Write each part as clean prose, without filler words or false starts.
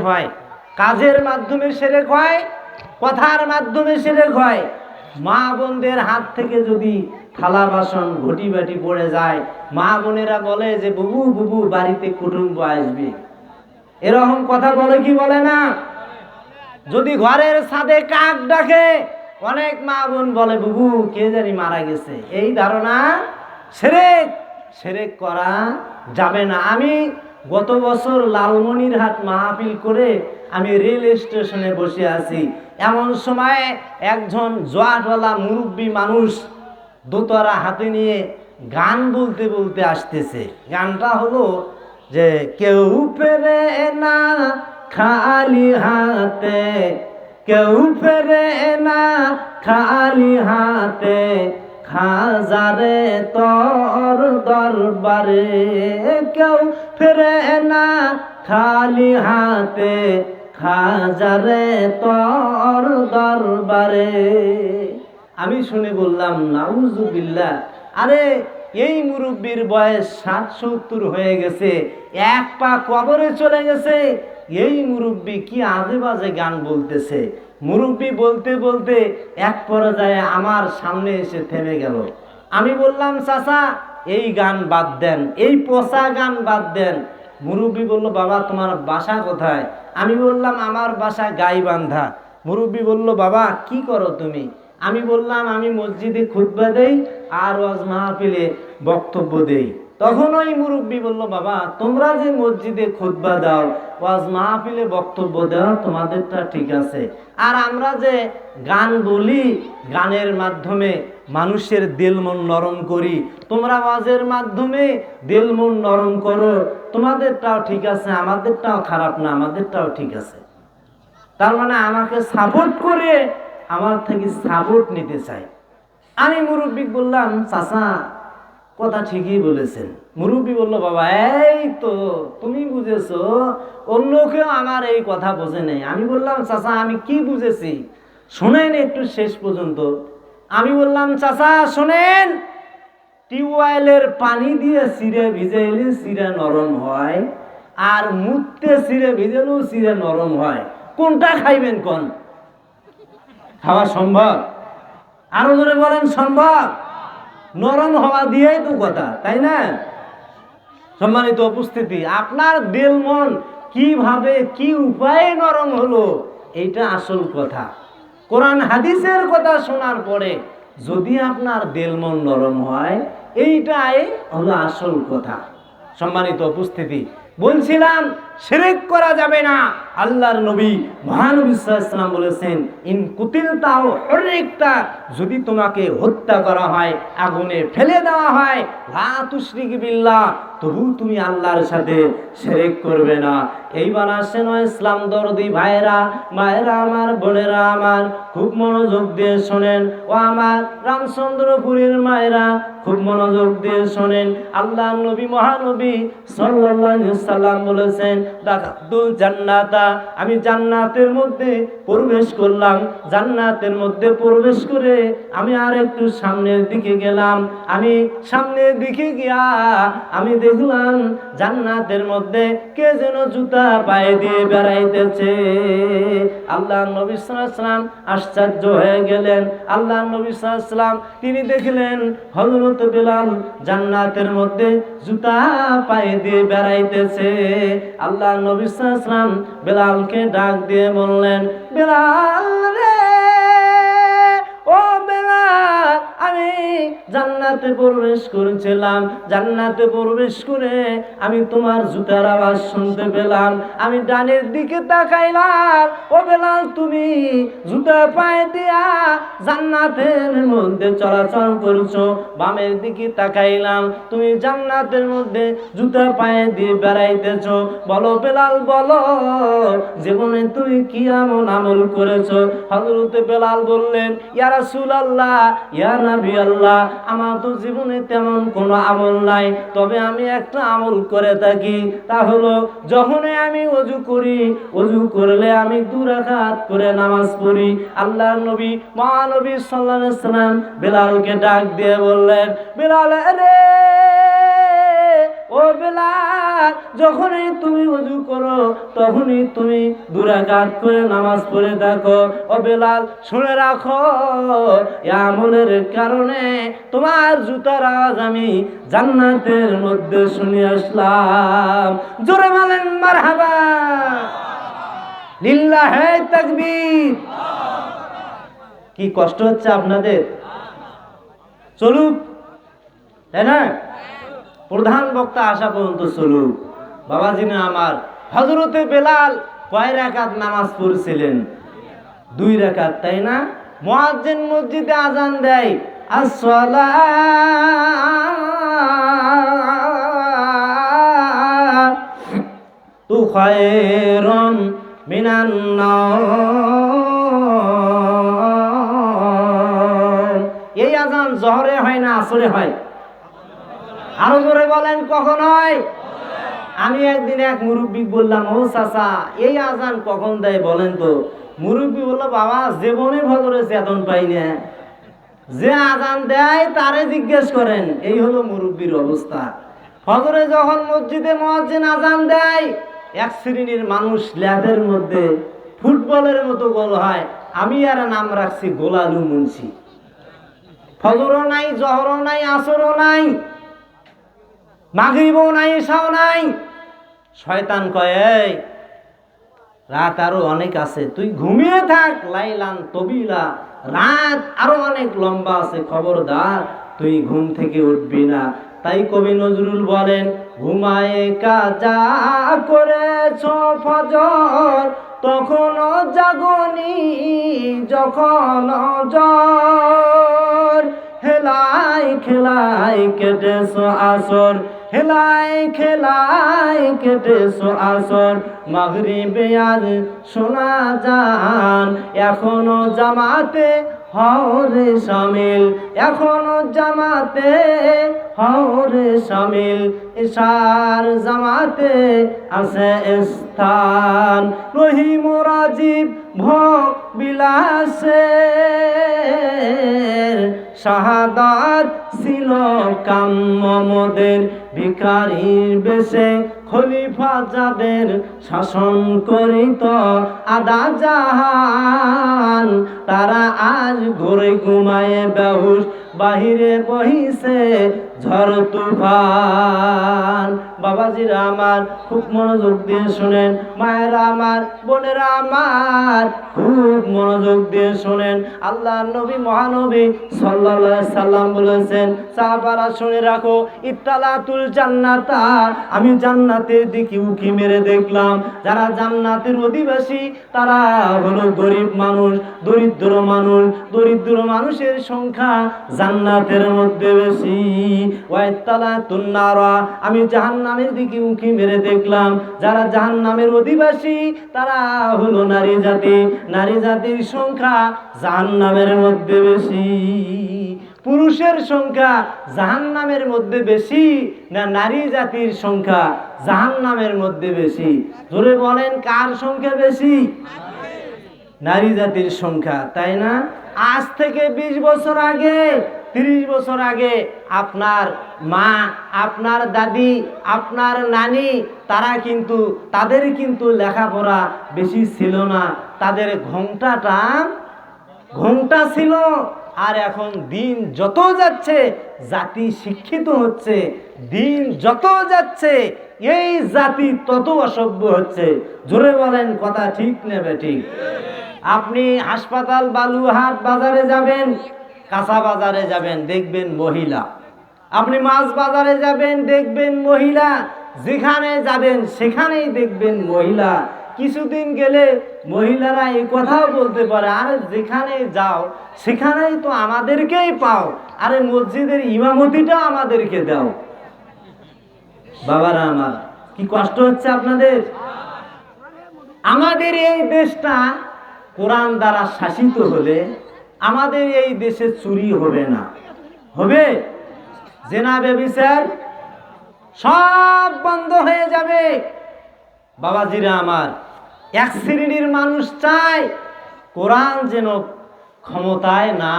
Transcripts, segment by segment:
হয়, কাজের মাধ্যমে শিরক হয়, কথার মাধ্যমে শিরক হয়। মা বোনদের হাত থেকে যদি থালা বাসন ঘটি বাটি পড়ে যায়, মা বোনেরা বলে যে বুবু বুবু বাড়িতে কুটুম্ব আসবে, এরকম কথা বলে কি বলে না? যদি ঘরের ছাদে কাক ডাকে, অনেক মা বোন বলে বুবু কে জানি মারা গেছে। এই ধারণা শিরক। শিরক করা যাবে না। আমি গত বছর লালমনিরহাট মাহফিল করে আমি রেল স্টেশনে বসে আছি। এমন সময় একজন জোয়াটওয়ালা মুরব্বী মানুষ দোতারা হাতে নিয়ে গান বলতে বলতে আসতেছে। গানটা হলো যে কেউ ফেরে না খালি হাতে, কেউ ফেরে না খালি হাতে, খাজারে তোর দরবারে, কেউ ফেরে না খালি হাতে, খাজারে তোর দরবারে। আমি শুনে বললাম নাউজুবিল্লাহ। আরে এই মুরব্বীর বয়স 60-70 হয়ে গেছে, এক পা কবরে চলে গেছে, এই মুরব্বী কি আজে বাজে গান বলতেছে। মুরব্বী বলতে বলতে এক পর্যায়ে আমার সামনে এসে থেমে গেল। আমি বললাম চাচা এই গান বাদ দেন, এই পচা গান বাদ দেন। মুরব্বী বলল বাবা তোমার বাসা কোথায়? আমি বললাম আমার বাসা গাইবান্ধা। মুরব্বী বলল বাবা কি করো তুমি? আমি বললাম আমি মসজিদে খুতবা দেই আর ওয়াজ মাহফিলে বক্তব্য দেই। তখন ওই মুরব্বী বলল বাবা তোমরা যে মসজিদে খুতবা দাও, ওয়াজ মাহফিলে বক্তব্য দাও, তোমাদেরটা ঠিক আছে, আর আমরা যে গান বলি, গানের মাধ্যমে মানুষের দিল মন নরম করি, তোমরা ওয়াজের মাধ্যমে দিল মন নরম করো, তোমাদেরটাও ঠিক আছে, আমাদেরটাও খারাপ না, আমাদেরটাও ঠিক আছে। তার মানে আমাকে সাপোর্ট করে আমার থেকে সাপোর্ট নিতে চাই। আমি মুরব্বী বললাম চাচা কথা ঠিকই বলেছেন। মুরব্বী বলল বাবা এই তো তুমি বুঝেছো, অন্য কেউ আমার এই কথা বোঝে নেই। আমি বললাম চাচা আমি কি বুঝেছি শোনেন একটু শেষ পর্যন্ত। আমি বললাম চাচা শোনেন, টিউবওয়েলের পানি দিয়ে চিড়ে ভিজাইলে চিড়ে নরম হয়, আর মুততে চিড়ে ভিজালেও চিড়ে নরম হয়, কোনটা খাইবেন কোন? খাওয়া সম্ভব? আরো জোরে বলেন সম্ভব? নরম হওয়া দিয়েই তো কথা, তাই না? সম্মানিত উপস্থিতি, আপনার দিল মন কিভাবে কি উপায়ে নরম হলো এইটা আসল কথা। কোরআন হাদিসের কথা শোনার পরে যদি আপনার দিল মন নরম হয় এইটাই হলো আসল কথা। সম্মানিত উপস্থিতি, বলছিলাম শিরক করা যাবে না। আল্লাহর নবী মহানবী সাল্লাল্লাহু আলাইহি ওয়াসাল্লাম বলেছেন ইন কুতিলতা ও হুররিকতা, যদি তোমাকে হত্যা করা হয়, আগুনে ফেলে দেওয়া হয়, লা তুশরিক বিল্লাহ, তবু তুমি আল্লাহর সাথে শিরক করবে না। এইবার আসেন ও ইসলাম দরদি ভাইরা, মায়েরা আমার, বোনেরা আমার, খুব মনোযোগ দিয়ে শোনেন। ও আমার রামচন্দ্রপুরের মায়েরা খুব মনোযোগ দিয়ে শোনেন। আল্লাহ নবী মহানবী সাল্লাল্লাহু আলাইহি ওয়াসাল্লাম বলেছেন দাখালতুল জান্নাতা, আমি জান্নাতের মধ্যে প্রবেশ করলাম। জান্নাতের মধ্যে প্রবেশ করে আমি আর একটু সামনের দিকে গেলাম। আমি সামনের দিকে গিয়া আমি দেখলাম জান্নাতের মধ্যে কে যেন জুতা পায়ে দিয়ে বেড়াইতেছে। আল্লাহ নবী সাল্লাল্লাহু আলাইহি ওয়াসাল্লাম আশ্চর্য হয়ে গেলেন। আল্লাহ নবী সাল্লাল্লাহু আলাইহি ওয়াসাল্লাম তিনি দেখলেন হযরত বেলাল জান্নাতের মধ্যে জুতা পায়ে দিয়ে বেড়াইতেছে। আল্লাহ নবী সাল্লাল্লাহু আলাইহি ওয়াসাল্লাম বেলালকে ডাক দিয়ে বললেন, বেলাল রে, ও বেলাল, আমি জান্নাতে প্রবেশ করেছিলাম, জান্নাতে প্রবেশ করে আমি তোমার জুতার আওয়াজ শুনতে পেলাম। আমি ডানের দিকে তাকাইলাম, ও বেলাল তুমি জুতা পায়ে দিয়া জান্নাতের মধ্যে চলাচল করছো। বামের দিকে তাকাইলাম, তুমি জান্নাতের মধ্যে জুতা পায়ে দিয়ে বেড়াইতেছো। বলো বেলাল বলো, জীবনে তুমি কি এমন আমল করেছো? হযরত বেলাল বললেন, ইয়া রাসূলুল্লাহ, ইয়া নবী আল্লাহ, আমার তো জীবনে তেমন কোনো আমল নাই, তবে আমি একটা আমল করে থাকি, তা হলো যখনই আমি ওযু করি, ওযু করলে আমি 2 রাকাত করে নামাজ পড়ি। আল্লাহর নবী মহানবী সাল্লাল্লাহু আলাইহি ওয়াসাল্লাম বেলালকে ডাক দিয়ে বললেন, বেলাল রে, ও বেলাল, যখনই তুমি ওযু করো তখনই তুমি 2 রাকাত করে নামাজ পড়ে থাকো। ও বেলাল শুনে রাখো, এই আমলের কারণে তোমার জুতার আওয়াজ আমি জান্নাতের মধ্যে শুনে আসলাম। জোরে বলেন মারহাবা, লিল্লাহে তাকবীর। কি কষ্ট হচ্ছে আপনাদের? চলুক, তাই না? প্রধান বক্তা আসা পর্যন্ত চলুক। বাবাজিনা আমার, হযরতে বেলাল কয় রাকাত নামাজ পড়ছিলেন? 2 রাকাত, তাই না? মুয়াজ্জিন মসজিদে আজান দেয়, আসসালাতু খায়রুম মিনান নাওম। এই আজান জোহরে হয় না আসরে হয়? আরো জোরে বলেন, কখন হয়? আমি একদিন এক মুরব্বী বললাম, ও চাচা এই আজান কখন দেয় বলেন তো? মুরব্বী বলল, বাবা জীবনে ফজরের চেতন পাই না, যে আজান দেয় তারে জিজ্ঞেস করেন। এই হলো মুরব্বীর অবস্থা। ফজরে যখন মসজিদে মুয়াজ্জিন আজান দেয়, এক শ্রেণীর মানুষ ল্যাবের মধ্যে ফুটবলের মতো গোল হয়। আমি আর নাম রাখছি গোলালু মুন্সি। ফজরও নাই, জহরও নাই, আসরও নাই, মাগরিবও নাই, এশাও নাই। শয়তান কয়, এই রাত আরো অনেক আছে, তুই ঘুমিয়ে থাক, লাইলান তবিলা, রাত আরো অনেক লম্বা আছে, খবরদার তুই ঘুম থেকে উঠবি না। তাই কবি নজরুল বলেন, ঘুমায়ে কাজা করেছ ফজর, তখনও জাগনি যখন জ্বর, হেলায় খেলায় কেটেছ আসর, হেলায় খেলায় কেটেছ আসর, মাগরিবে আজ শোনা যান, এখনো জামাতে হও রে শামিল, এখনো জামাতে হও রে শামিল, এশার জামাতে আছে স্থান, রহিম রাজীব ভোগ বিলাসের, শাহাদাত ছিল কাম্য মোদের, ভিখারির বেশে খলিফা যাদের, শাসন করিত আদা জাহান, তারা আজ ঘরে ঘুমায়ে বেহুশ, বাহিরে বহিছে ঝড় তুফান। বাবাজিরা আমার, খুব মনোযোগ দিয়ে শুনেন, মায়েরা আমার, বোনেরা আমার, খুব মনোযোগ দিয়ে শুনেন। আল্লাহ নবী মহানবী সাল্লাল্লাহু আলাইহি সাল্লাম বলেছেন, সাহাবারা শুনে রাখো, ইত্তালাতুল জান্নাতা, আমি জান্নাতের দিকে উকি মেরে দেখলাম, যারা জান্নাতের অধিবাসী তারা হলো গরিব মানুষ, দরিদ্র মানুষ। দরিদ্র মানুষের সংখ্যা জান্নাতের মধ্যে বেশি। ওয়াইত্তালাতুন নারা, আমি জাহান্নামের দিকে উকি মেরে দেখলাম, যারা জাহান্নামের অধিবাসী তারা হলো নারী জাতি। নারী জাতির সংখ্যা জাহান্নামের মধ্যে বেশি। পুরুষের সংখ্যা জাহান্নামের মধ্যে বেশি না নারী জাতির সংখ্যা জাহান্নামের মধ্যে বেশি? জোরে বলেন, কার সংখ্যা বেশি? নারী জাতির সংখ্যা, তাই না? আজ থেকে 20 বছর আগে, 30 বছর আগে আপনার মা, আপনার দাদি, আপনার নানি, তারা কিন্তু, তাদের কিন্তু লেখাপড়া বেশি ছিল না, তাদের ঘন্টা ছিল। আর এখন দিন যত যাচ্ছে জাতি শিক্ষিত হচ্ছে, দিন যত যাচ্ছে এই জাতি তত অসভ্য হচ্ছে। জোরে বলেন, কথা ঠিক নেবে ঠিক? আপনি হাসপাতাল, বালুরঘাট বাজারে যাবেন, কাঁচা বাজারে যাবেন, দেখবেন মহিলা। আপনি মাছ বাজারে যাবেন, দেখবেন মহিলা। যেখানে যাবেন সেখানেই দেখবেন মহিলা। কিছুদিন গেলে মহিলারা এই কথাও বলতে পারে, আরে যেখানে যাও সেখানেই তো আমাদেরকেই পাও, আরে মসজিদের ইমামতিটা আমাদেরকে দাও। বাবারা আমার, কি কষ্ট হচ্ছে আপনাদের? আমাদের এই দেশটা কোরআন দ্বারা শাসিত হলে আমাদের এই দেশে চুরি হবে না, হবে? জেনা ব্যভিচার সব বন্ধ হয়ে যাবে। বাবাজিরা আমার, এক শ্রেণীর মানুষ চায় কোরআন যেন ক্ষমতায় না,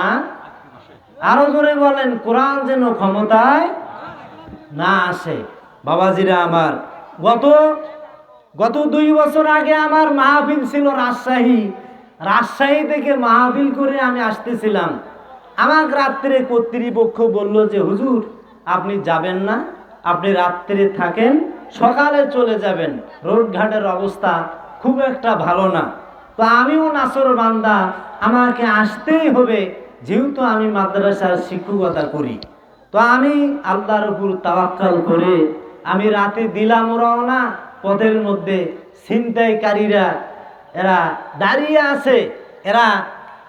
আরো জোরে বলেন, কোরআন যেন ক্ষমতায় না আসে। বাবাজিরা আমার, গত গত 2 বছর আগে আমার মাহফিল ছিল রাজশাহী থেকে মাহফিল করে আমি আসতেছিলাম। আমার রাত্রে কর্তৃপক্ষ বলল যে হুজুর আপনি যাবেন না, আপনি রাত্রে থাকেন, সকালে চলে যাবেন, রোডঘাটের অবস্থা খুব একটা ভালো না। তো আমিও নাসর বান্দা, আমাকে আসতেই হবে, যেহেতু আমি মাদ্রাসার শিক্ষকতা করি। তো আমি আল্লাহর উপর তাওয়াক্কাল করে আমি রাতে দিলাম রওনা। পথের মধ্যে ছিনতাইকারীরা এরা দাঁড়িয়ে আছে,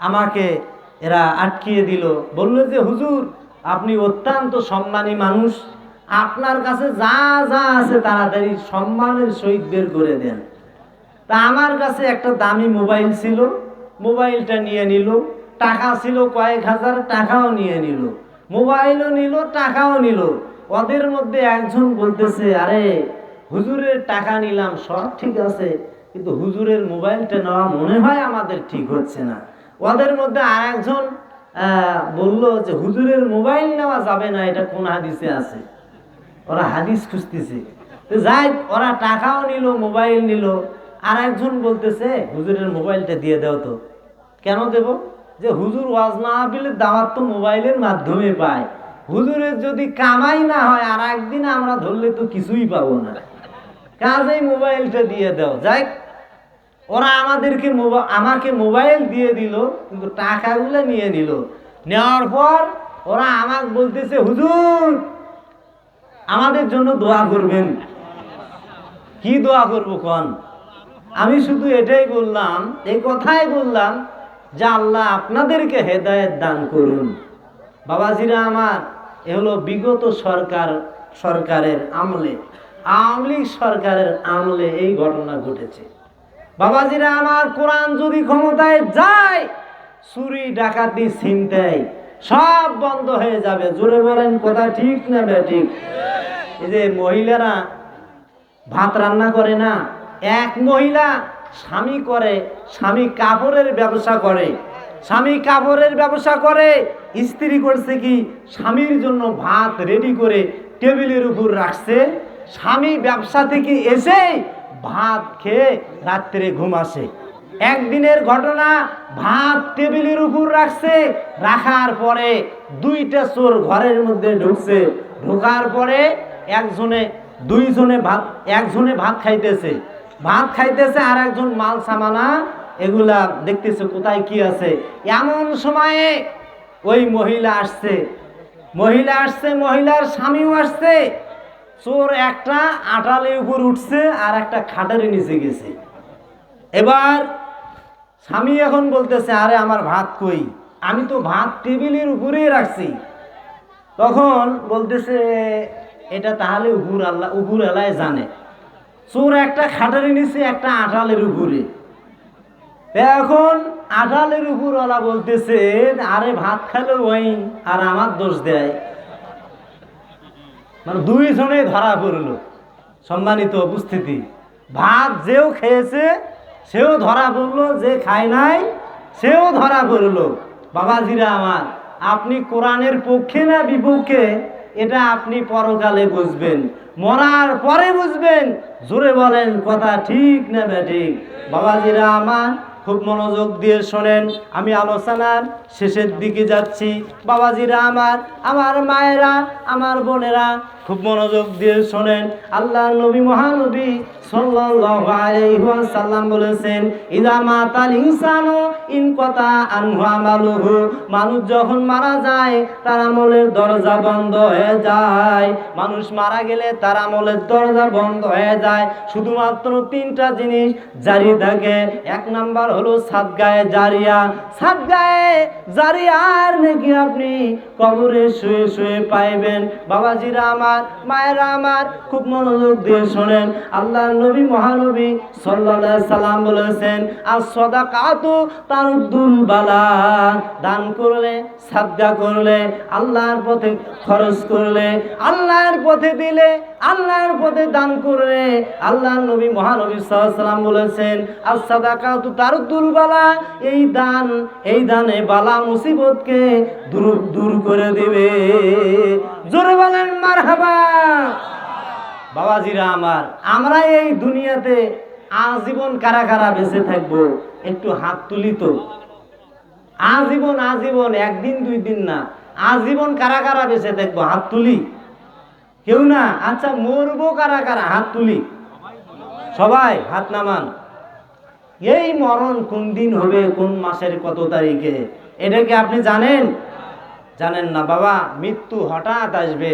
আমাকে আটকিয়ে দিল। বলল যে হুজুর আপনি অত্যন্ত সম্মানী মানুষ, আপনার কাছে যা যা আছে তাড়াতাড়ি সম্মানের সহিত বের করে দেন। তা আমার কাছে একটা দামি মোবাইল ছিল, মোবাইলটা নিয়ে নিল। টাকা ছিল কয়েক হাজার, টাকাও নিয়ে নিল, মোবাইলও নিল, টাকাও নিল। ওদের মধ্যে একজন বলতেছে আরে হুজুরের টাকা নিলাম সব ঠিক আছে, কিন্তু হুজুরের মোবাইলটা নেওয়া মনে হয় আমাদের ঠিক হচ্ছে না। ওদের মধ্যে আর একজন বলল যে হুজুরের মোবাইল নেওয়া যাবে না, এটা কোন হাদিসে আছে? ওরা হাদিস খুঁজতেছে। তো যাই, ওরা টাকাও নিল, মোবাইল নিল। আর একজন বলতেছে হুজুরের মোবাইলটা দিয়ে দাও তো। কেন দেব? যে হুজুর ওয়াজ মাহফিলের দাওয়াত তো মোবাইলের মাধ্যমে পায়, হুজুরের যদি কামাই না হয় আর একদিন আমরা ধরলে তো কিছুই পাবো না, কাজেই মোবাইলটা দিয়ে দাও। যাই, ওরা আমাকে মোবাইল দিয়ে দিল, কিন্তু টাকাগুলো নিয়ে নিল। নেওয়ার পর ওরা আমাকে বলতেছে হুজুর আমাদের জন্য দোয়া করবেন। কি দোয়া করবো কোন? আমি শুধু এটাই বললাম, এই কথাই বললাম যে আল্লাহ আপনাদেরকে হেদায়েত দান করুন। বাবাজিরা আমার, এ হলো বিগত সরকারের আমলে, আওয়ামী লীগ সরকারের আমলে এই ঘটনা ঘটেছে। বাবাজিরা আমার, কোরআন যদি ক্ষমতায় যায়, চুরি ডাকাতি ছিনতাই সব বন্ধ হয়ে যাবে। জোরে বলেন কথা ঠিক না বেঠিক? এই যে মহিলারা ভাত রান্না করে না, এক মহিলা স্বামী কাপড়ের ব্যবসা করে, স্ত্রী করছে কি স্বামীর জন্য ভাত রেডি করে টেবিলের উপর রাখছে। স্বামী ব্যবসা থেকে এসে ভাত খেয়ে রাত্রে ঘুম আসে। একদিনের ঘটনা, ভাত টেবিলের উপর রাখছে, রাখার পরে 2টা চোর ঘরের মধ্যে ঢুকছে। ঢোকার পরে একজনে ভাত খাইতেছে আর একজন মাল সামানা এগুলা দেখতেছে কোথায় কি আছে। এমন সময়ে ওই মহিলা আসছে, মহিলার স্বামীও আসছে। চোর একটা আটালের উপর উঠছে আর একটা খাটের নিচে গেছে। এবার স্বামী এখন বলতেছে আরে আমার ভাত কই, আমি তো ভাত টেবিলের উপরেই রাখছি। তখন বলতেছে এটা তাহলে উপর আল্লাহ জানে। চোর একটা খাটের নিচে, একটা আটালের উপরে। এখন আটালের উপর ওলা বলতেছে আরে ভাত খেলো ওই আর আমার দোষ দেয়। মানে 2 জনে ধরা পড়লো। সম্মানিত উপস্থিতি, ভাত যেও খেয়েছে সেও ধরা পড়লো, যে খায় নাই সেও ধরা পড়লো। বাবাজিরা আমার, আপনি কোরআনের পক্ষে না বিপক্ষে এটা আপনি পরকালে বুঝবেন, মরার পরে বুঝবেন। জোরে বলেন কথা ঠিক না বেঠিক? বাবাজিরা আমার, খুব মনোযোগ দিয়ে শোনেন, আমি আলোচনার শেষের দিকে যাচ্ছি। বাবাজিরা আমার মায়েরা, আমার বোনেরা, খুব মনোযোগ দিয়ে শোনেন। আল্লাহ নবী, মহানবী সাল্লাল্লাহু আলাইহি ওয়াসাল্লাম বলেছেন ইযা মাতাল ইনসানু ইনকাতা আনহু আমালুহু, মানুষ যখন মারা যায় তার আমলের দরজা বন্ধ হয়ে যায়। মানুষ মারা গেলে তার আমলের দরজা বন্ধ হয়ে যায়। শুধুমাত্র 3টা জিনিস জারি থাকে। 1 নাম্বার হলো সাদগায়ে জারিয়া। সাদগায়ে জারিয়ার নাকি আপনি কবরে শুয়ে শুয়ে পাইবেন। বাবাজিরা আমার, মায়েরা আমার, খুব মনোযোগ দিয়ে শোনেন। আল্লাহ নবী, মহানবী সাল্লাল্লাহু আলাইহি সাল্লাম বলেছেন as-সাদাকাতু তারুদ্দুল বালা, দান করলে, সাদকা করলে, আল্লাহর পথে খরচ করলে, আল্লাহর পথে দিলে, আল্লাহর পথে দান করলে, আল্লাহর নবী, মহানবী সাল্লাল্লাহু আলাইহি সাল্লাম বলেছেন as-সাদাকাতু তারুদ্দুল বালা, এই দানে বালা মুসিবতকে দূর করে দিবে। জোরে বলেন মারহাবা। বাবাজিরা আমার, আমরা এই দুনিয়াতে আজীবন কারা কারা বেঁচে থাকবো একটু হাত তুলি তো। আজীবন, আজীবন, একদিন দুই দিন না, আজীবন কারা কারা বেঁচে থাকবো হাত তুলি। কেউ না? আচ্ছা, মরবো কারা কারা হাত তুলি। সবাই হাত নামান। এই মরণ কোন দিন হবে, কোন মাসের কত তারিখে, এটা কি আপনি জানেন? জানেন না বাবা। মৃত্যু হঠাৎ আসবে,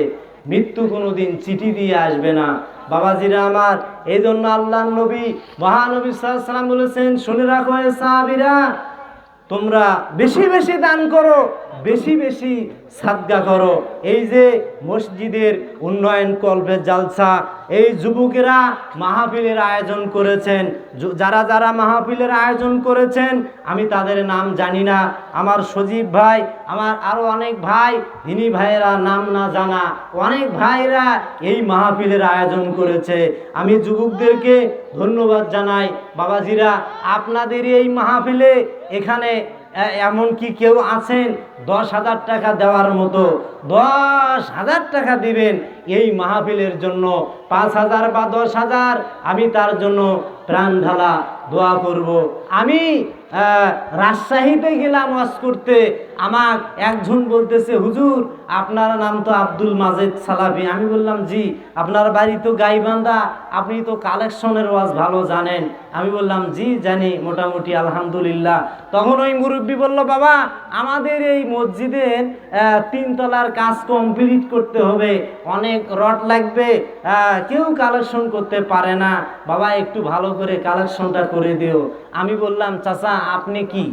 মৃত্যু কোনোদিন চিঠি দিয়ে আসবে না বাবাজিরা আমার। এই জন্য আল্লাহর নবী মহানবী সাল্লাল্লাহু আলাইহি ওয়াসাল্লাম বলেছেন, শুনে রাখো হে সাহাবীরা, তোমরা বেশি বেশি দান করো, বেশি বেশি সাদকা করো। এই যে মসজিদের উন্নয়ন কল্পে জালসা, এই যুবকেরা মাহফিলের আয়োজন করেছেন, যারা যারা মাহফিলের আয়োজন করেছেন আমি তাদের নাম জানি না। আমার সজীব ভাই, আমার আরো অনেক ভাই, দিনী ভাইয়েরা, নাম না জানা অনেক ভাইরা এই মাহফিলের আয়োজন করেছে। আমি যুবকদেরকে ধন্যবাদ জানাই। বাবাজিরা, আপনাদের এই মাহফিলে এখানে এমন কি কেউ আছেন 10,000 টাকা দেওয়ার মতো? 10,000 টাকা দিবেন এই মাহফিলের জন্য, 5,000 বা 10,000, আমি তার জন্য প্রাণ ঢালা দোয়া করব। আমি রাজশাহীতে গেলাম ওয়াজ করতে, আমার একজন বলতেছে, হুজুর আপনার নাম তো আব্দুল মাজেদ সালাফি। আমি বললাম, জি। আপনার বাড়ি তো গাইবান্ধা, আপনি তো কালেকশনের ওয়াজ ভালো জানেন। আমি বললাম, জি জানি মোটামুটি, আলহামদুলিল্লাহ। তখন ওই মুরব্বী বলল, বাবা আমাদের এই মসজিদের 3 তলার কাজ কমপ্লিট করতে হবে, অনেক রড লাগবে, কেউ কালেকশন করতে পারে না, বাবা একটু ভালো করে কালেকশনটা করে দিও। আমি বললাম, চাচা আপনি কি?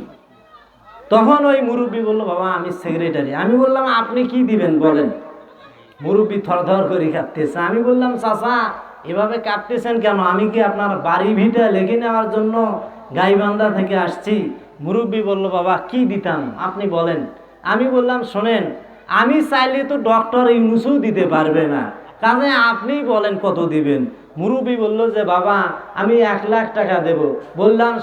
তখন ওই মুরব্বী বলল, বাবা আমি সেক্রেটারি। আমি বললাম, আপনি কি দিবেন বলেন? মুরব্বী থরথর করে কাঁপতেছে। আমি বললাম, চাচা এভাবে কাঁপতেছেন কেন? আমি কি আপনার বাড়ি ভিটা লেগে নেওয়ার জন্য গাইবান্ধা থেকে আসছি? মুরব্বী বলল, বাবা কি দিতাম আপনি বলেন। আমি বললাম, শোনেন, আমি চাইলে তো ডক্টর ইউনূসও দিতে পারবে না, কাজে আপনি বলেন কত দিবেন। মুরব্বী বলল যে, বাবা আমি 1 লাখ টাকা দেব। বললাম,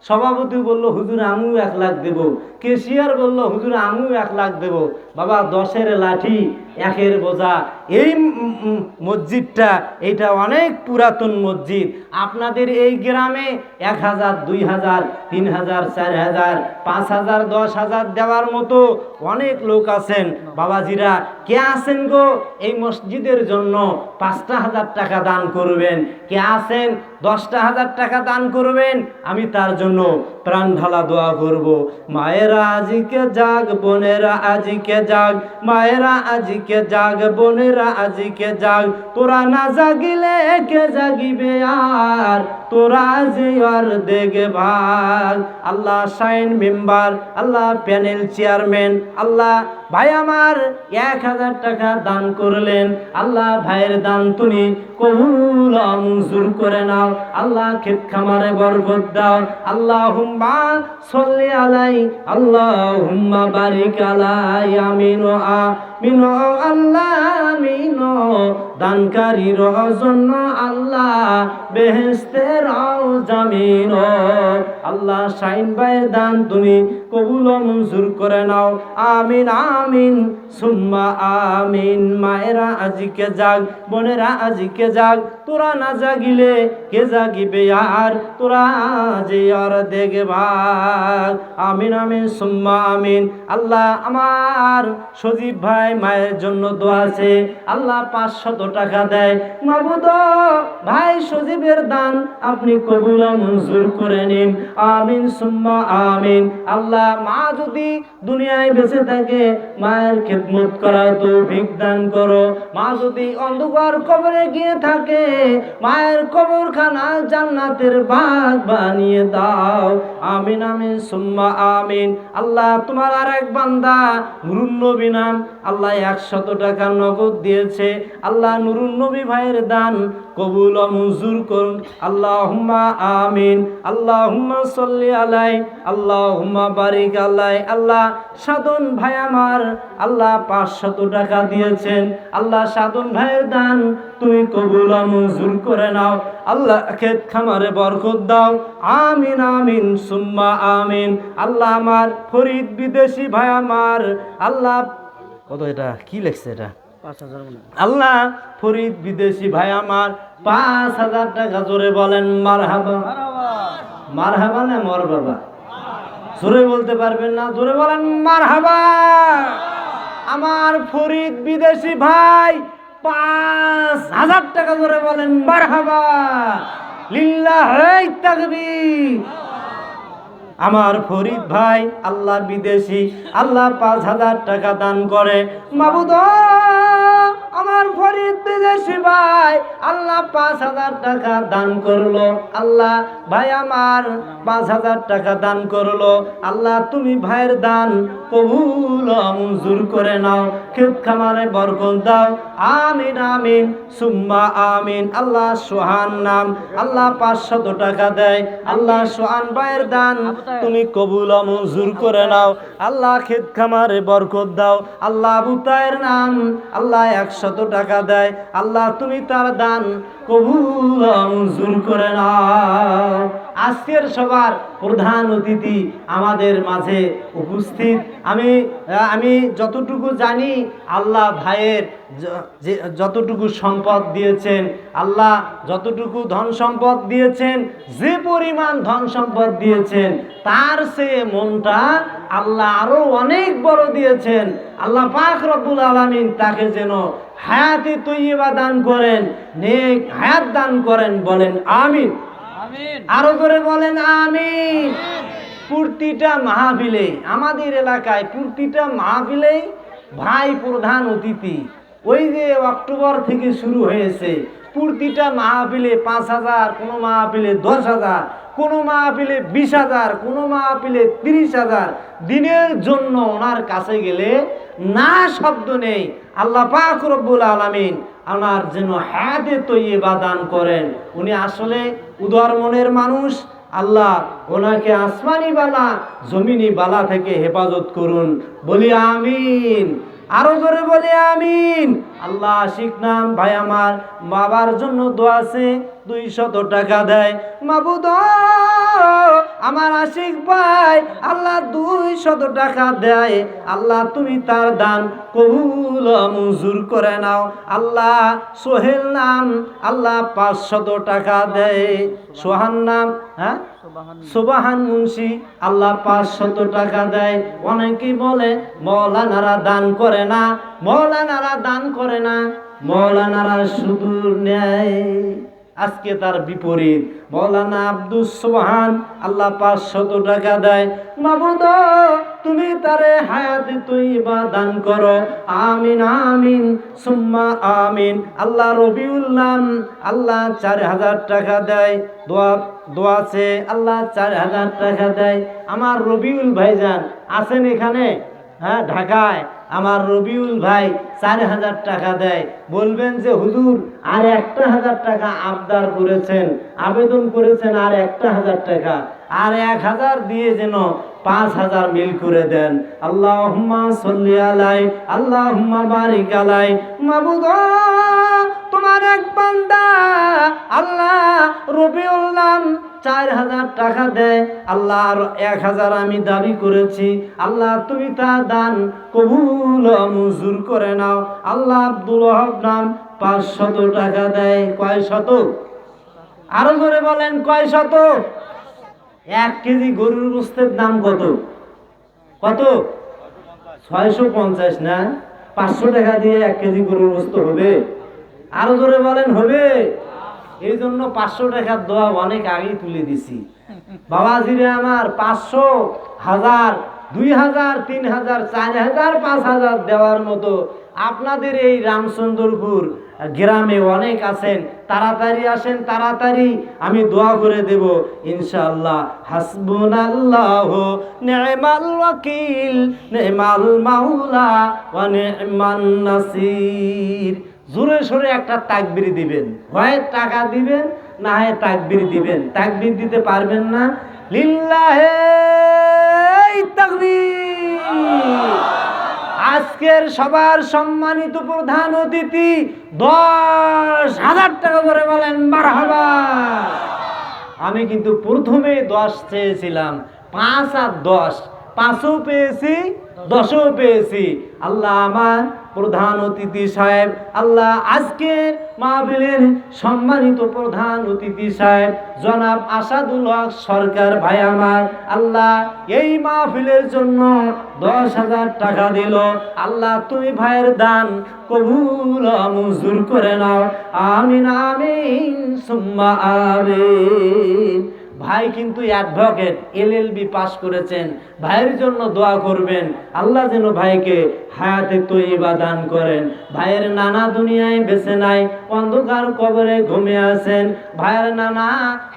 সভাপতি বলল, হুজুর আমিও 1 লাখ দেব। কেশিয়ার বলল, হুজুর আমিও 1 লাখ দেব। বাবা 10-এর লাঠি 1-এর বোঝা। এই মসজিদটা এটা অনেক পুরাতন মসজিদ। আপনাদের এই গ্রামে 1,000, 2,000, 3,000, 4,000, 5,000, 10,000 দেওয়ার মতো অনেক লোক আছেন। বাবাজিরা কে আছেন গো এই মসজিদের জন্য 5,000 টাকা দান করবেন? কে আছেন 10,000 টাকা দান করবেন? আমি তার জন্য প্রাণ ঢালা দোয়া করব। মায়েরা আজিকে জাগ, বোনেরা আজিকে জাগ, মায়েরা আজিকে জাগ, বোনেরা আজিকে জাগ, তোরা না জাগিলে কে জাগিবে আর, তোরা যে আর দেখে ভাগ। আল্লাহ শাইন মেম্বার, আল্লাহ প্যানেল চেয়ারম্যান, আল্লাহ ভাই আমার 1,000 টাকা দান করলেন, আল্লাহ ভাইয়ের দান তুমি কবুল মঞ্জুর করে নাও। আল্লাহ ক্ষেত খামারে বরকত দাও। আল্লাহুম্মা সাল্লি আলাই, আল্লাহুম্মা বারিক আলাই, আমিন ও আমিন ও আল্লাহ আমিন। দানকারীর জন্য আল্লাহ বেহেশতের জামিন। আল্লাহ শাইন ভাইয়ের দান তুমি কবুল মঞ্জুর করে নাও। আমিন আমিন সুম্মা আমিন। মায়েরা আজিকে জাগ, বোনেরা আজিকে জাগ, তোরা না জাগিলে কে জাগিবে আর, তোরা যে আর দেখে ভাগ। আমিন আমিন সুম্মা আমিন। আল্লাহ আমার সজীব ভাই মায়ের জন্য দোয়া আছে, আল্লাহ 500 টাকা দেয়। মাবুদ ভাই সজীবের দান আপনি কবুল মঞ্জুর করে নিন। আমিন সুম্মা আমিন। আল্লাহ মা যদি দুনিয়ায় বেঁচে থাকে মায়ের খিদমত করার তৌফিক দান করো। মা যদি অন্ধকার কবরে গিয়ে থাকে মায়ের কবরখানা জান্নাতের বাগ বানিয়ে দাও। আমিন আমিন সুম্মা আমিন। আল্লাহ তোমার আর এক বান্দা নুরুন নবী নাম, আল্লাহ 100 টাকা নগদ দিয়েছে। আল্লাহ নুরুন নবী ভাইয়ের দান কবুল মঞ্জুর করুন। আল্লাহুম্মা আমিন। আল্লাহুম্মা সাল্লি আলাই, আল্লাহুম্মা বারিক আলাই। আল্লাহ সাধন ভাই আমার আল্লাহ 500 টাকা দিয়েছেন। আল্লাহ সাধন ভাইয়ের দান তুমি কবুল মঞ্জুর করে নাও। আল্লাহ ক্ষেত খামারে বরকত দাও। আমিন আমিন সুম্মা আমিন। আল্লাহ আমার ফরিদ বিদেশি ভাই আমার আল্লাহ, কত এটা কি লেখছে এটা আল্লাহ ফরিদ বিদেশি ভাই আমার 5,000 টাকা, জোরে বলেন মারহাবা। মারহাবা না মর বাবা? জোরে বলতে পারবেন না? জোরে বলেন মারহাবা। আমার ফরিদ বিদেশি ভাই 5,000 টাকা, জোরে বলেন মারহাবা। লিল্লাহি তাকবীর। আমার ফরিদ ভাই আল্লাহর বিদেশি, আল্লাহ 5,000 টাকা দান করে। মাবুদ, আমার ফরিদ বিদেশি ভাই আল্লাহ 5,000 টাকা দান করলো। আল্লাহ ভাই আমার 5,000 টাকা দান করলো। আল্লাহ তুমি ভাইয়ের দান কবুল ও মঞ্জুর করে নাও, ক্ষেত খামারে বরকত দাও। আমিন আমিন সুম্মা আমিন। আল্লাহ সোহান নাম আল্লাহ 500 টাকা দেয়। আল্লাহ সোহান ভাইয়ের দান তুমি কবুল ও মঞ্জুর করে নাও। আল্লাহ ক্ষেত খামারে বরকত দাও। আল্লাহ আবু তাহের নাম আল্লাহ 100 টাকা দেয়। আল্লাহ তুমি তার দান কবুল ও মঞ্জুর করে নাও। আজকের সবার প্রধান অতিথি আমাদের মাঝে উপস্থিত। আমি যতটুকু জানি, আল্লাহ ভাইয়ের যতটুকু সম্পদ দিয়েছেন, আল্লাহ যতটুকু ধন সম্পদ দিয়েছেন, যে পরিমাণ ধন সম্পদ দিয়েছেন, তার চেয়ে মনটা আল্লাহ আরো অনেক বড় দিয়েছেন। আল্লাহ পাক রব্বুল আলামিন তাকে যেন হায়াতে তৈয়বা দান করেন, নেক হায়াত দান করেন। বলেন আমিন। আরো করে বলেন আমিন। প্রতিটা মাহফিলে, আমাদের এলাকায় প্রতিটা মাহফিলে ভাই প্রধান অতিথি। ওই যে অক্টোবর থেকে শুরু হয়েছে, প্রতিটা মাহফিলে 5,000, কোনো মাহফিলে 10,000, কোনো মাহফিলে 20,000, কোনো মাহফিলে 30,000। দিনের জন্য ওনার কাছে গেলে না শব্দ নেই। আল্লাহ পাক রব্বুল আলামিন ওনার যেন হায়াতে তৈয়বা দান করেন। উনি আসলে উদার মনের মানুষ। আল্লাহ ওনাকে আসমানি বালা জমিনি বালা থেকে হেফাজত করুন। বলি আমিন। আরো জোরে বলি আমিন। আল্লাহ আশিক নাম ভাই আমার বাবার জন্য দোয়া আছে, 200 টাকা দেয়। মাবুদ, আমার আশিক ভাই আল্লাহ 200 টাকা দেয়। আল্লাহ তুমি তার দান কবুল ও মঞ্জুর করে নাও। আল্লাহ সোহেল নাম আল্লাহ 500 টাকা দেয়। সোহান নাম, হ্যাঁ, সুবাহান মুন্সি আল্লাহ 500 টাকা দেয়। অনেকেই বলে মৌলানারা দান করে না, মৌলানারা দান করে না, মৌলানারা শুধু নেয়। আজকে তার বিপরীত। মৌলানা আব্দুস সুবহান আল্লাহ 500 টাকা দেয়। মাবুদ, তুমি তারে হায়াতে তৈয়বা দান করো। আমিন আমিন সুম্মা আমিন। আল্লাহ রবিউল নাম আল্লাহ 4,000 টাকা দেয়। দোয়া আছে, আল্লাহ 4,000 টাকা দেয়। আমার রবিউল ভাইজান আছেন এখানে, হ্যাঁ, ঢাকায়। আমার রবিউল ভাই 4,000 টাকা দেয়। বলবেন যে হুজুর আর 1,000 টাকা আবদার করেছেন, আবেদন করেছেন, আর 1,000 টাকা, আর 1,000 দিয়ে যেন 5,000 মিল করে দেন। আল্লাহুম্মা সাল্লি আলাই, আল্লাহুম্মা বারিক আলাই। মাবুদ, তোমার এক বান্দা আল্লাহ রবিউল নাম 4,000 টাকা দেয়। আল্লাহ 1,000 আমি দাবি করেছি। আল্লাহ তুমি তার দান কবুল ও মঞ্জুর করে নাও। আল্লাহ আব্দুল ওয়াহাব নাম 500 টাকা দেয়। কয় শত? আরো জোরে বলেন কয় শত? 1 কেজি গরুর গোশতের দাম কত? কত? 650 না? 500 টাকা দিয়ে 1 কেজি গরুর গোশত হবে? আরো জোরে বলেন হবে? এই জন্য 500 টাকার দোয়া অনেক আগেই তুলে দিছি। বাবাজিরে আমার 500, 1000, 2000, 3000, 4000, 5000 দেওয়ার মতো আপনাদের এই রামচন্দ্রপুর গ্রামে অনেক আছেন। তাড়াতাড়ি আসেন, তাড়াতাড়ি আমি দোয়া করে দেব ইনশাআল্লাহ। হাসবুনাল্লাহু নি'মাল ওয়াকিল, নি'মাল মাওলা ওয়া নি'মান নাসির। জোরে সোরে একটা তাকবীর দিবেন, হয় টাকা দিবেন না হয় তাকবীর দিবেন। তাকবীর দিতে পারবেন না? লিল্লাহি তাকবীর। আজকের সবার সম্মানিত প্রধান অতিথি 10,000 টাকা করে বলেন মারহাবা। আমি কিন্তু প্রথমে 10 চেয়েছিলাম, 5 আর 10, 5ও পেয়েছি, 10ও পেয়েছি। আল্লাহ আমার প্রধান অতিথি সাহেব, আল্লাহ আজকের মাহফিলের সম্মানিত প্রধান অতিথি সাহেব জনাব আসাদুল হক সরকার ভাই আমার, আল্লাহ এই মাহফিলের জন্য 10,000 টাকা দিল। আল্লাহ তুমি ভাইয়ের দান কবুল মঞ্জুর করে নাও, আমিন আমিন সুম্মা আমিন। ভাই কিন্তু অ্যাডভোকেট, LLB পাস করেছেন। ভাইয়ের জন্য দোয়া করবেন, আল্লাহ যেন ভাইকে হায়াতে তৈয়বা দান করেন। ভাইয়ের নানা দুনিয়ায় বেঁচে নাই, অন্ধকার কবরে ঘুমিয়ে আছেন। ভাইয়ের নানা